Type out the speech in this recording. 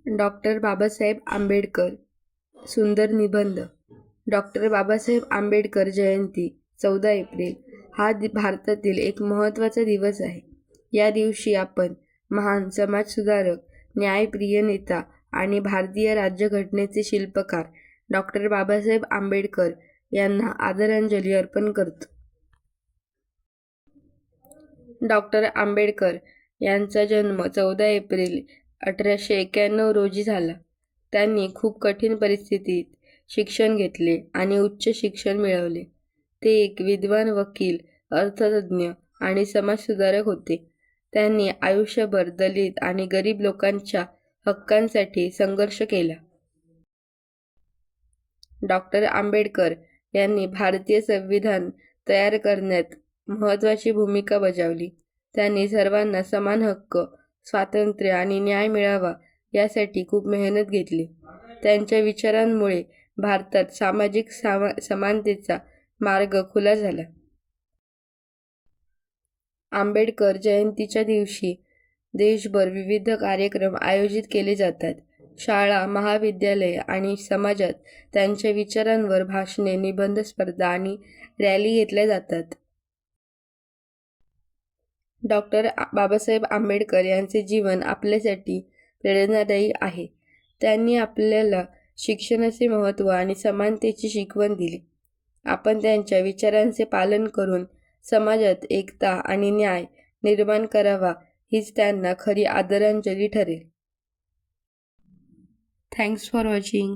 Doctor Babasaheb Ambedkar. सुंदर निबंध. Doctor Babasaheb Ambedkar जयंती 14 April हा भारतातील एक महत्त्वाचा दिवस आहे. या दिवशी आपण महान समाजसुधारक, न्यायप्रिय नेता आणि भारतीय राज्यघटनेचे शिल्पकार डॉक्टर बाबासाहेब आंबेडकर यांना आदरांजली अर्पण करतो. डॉक्टर आंबेडकर यांचा जन्म 14 एप्रिल 1891 रोजी झाला. त्यांनी खूप कठीण परिस्थितीत शिक्षण घेतले आणि उच्च शिक्षण मिळवले. ते एक विद्वान वकील, अर्थतज्ज्ञ आणि समाजसुधारक होते. त्यांनी आयुष्यभर दलित आणि गरीब लोकांच्या हक्कांसाठी संघर्ष केला. डॉक्टर आंबेडकर यांनी भारतीय संविधान तयार करण्यात महत्त्वाची भूमिका बजावली. त्यांनी सर्वांना समान हक्क, स्वातंत्र्य आणि न्याय मिळावा यासाठी खूप मेहनत घेतली. त्यांच्या विचारांमुळे भारतात सामाजिक समानतेचा मार्ग खुला झाला. आंबेडकर जयंतीच्या दिवशी देशभर विविध कार्यक्रम आयोजित केले जातात. शाळा, महाविद्यालये आणि समाजात त्यांच्या विचारांवर भाषणे, निबंध स्पर्धा आणि रॅली घेतल्या जातात. डॉक्टर बाबासाहेब आंबेडकर यांचे जीवन आपल्यासाठी प्रेरणादायी आहे. त्यांनी आपल्याला शिक्षणाचे महत्त्व आणि समानतेची शिकवण दिली. आपण त्यांच्या विचारांचे पालन करून समाजात एकता आणि न्याय निर्माण करावा हीच त्यांना खरी आदरांजली ठरेल. Thanks for watching.